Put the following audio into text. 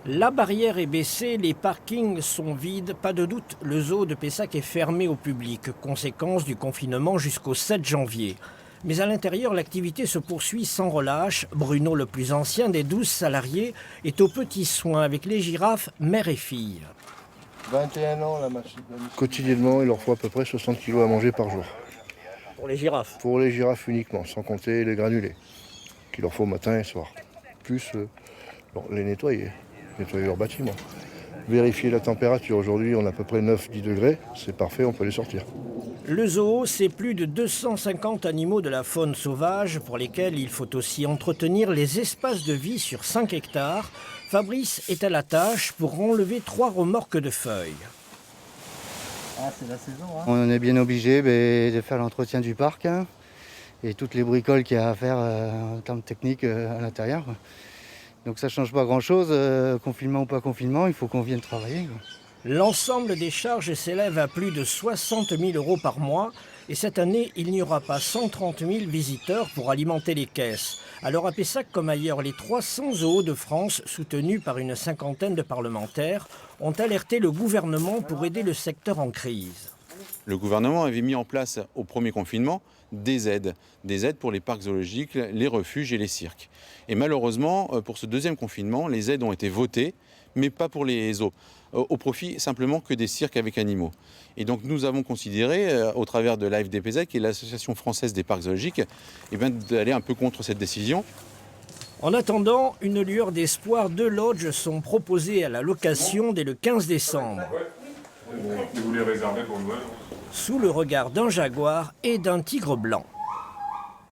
La barrière est baissée, les parkings sont vides. Pas de doute, le zoo de Pessac est fermé au public, conséquence du confinement jusqu'au 7 janvier. Mais à l'intérieur, l'activité se poursuit sans relâche. Bruno, le plus ancien des 12 salariés, est aux petits soins avec les girafes, mère et fille. 21 ans la machine. Quotidiennement, il leur faut à peu près 60 kg à manger par jour. Pour les girafes. Pour les girafes uniquement, sans compter les granulés, qu'il leur faut matin et soir. Plus les nettoyer leur bâtiment. Vérifier la température. Aujourd'hui, on a à peu près 9-10 degrés. C'est parfait, on peut les sortir. Le zoo, c'est plus de 250 animaux de la faune sauvage pour lesquels il faut aussi entretenir les espaces de vie sur 5 hectares. Fabrice est à la tâche pour enlever 3 remorques de feuilles. Ah, c'est la saison, hein. On est bien obligé de faire l'entretien du parc et toutes les bricoles qu'il y a à faire en termes techniques à l'intérieur. Donc ça ne change pas grand-chose, confinement ou pas confinement, il faut qu'on vienne travailler. L'ensemble des charges s'élève à plus de 60 000 € par mois. Et cette année, il n'y aura pas 130 000 visiteurs pour alimenter les caisses. Alors à Pessac comme ailleurs, les 300 zoos de France, soutenus par une cinquantaine de parlementaires, ont alerté le gouvernement pour aider le secteur en crise. Le gouvernement avait mis en place au premier confinement des aides pour les parcs zoologiques, les refuges et les cirques. Et malheureusement, pour ce deuxième confinement, les aides ont été votées, mais pas pour les zoos, au profit simplement que des cirques avec animaux. Et donc nous avons considéré, au travers de l'AFD Pessac et l'Association française des parcs zoologiques, d'aller un peu contre cette décision. En attendant, une lueur d'espoir, 2 lodges sont proposés à la location dès le 15 décembre. Vous les réservez pour Noël? Sous le regard d'un jaguar et d'un tigre blanc.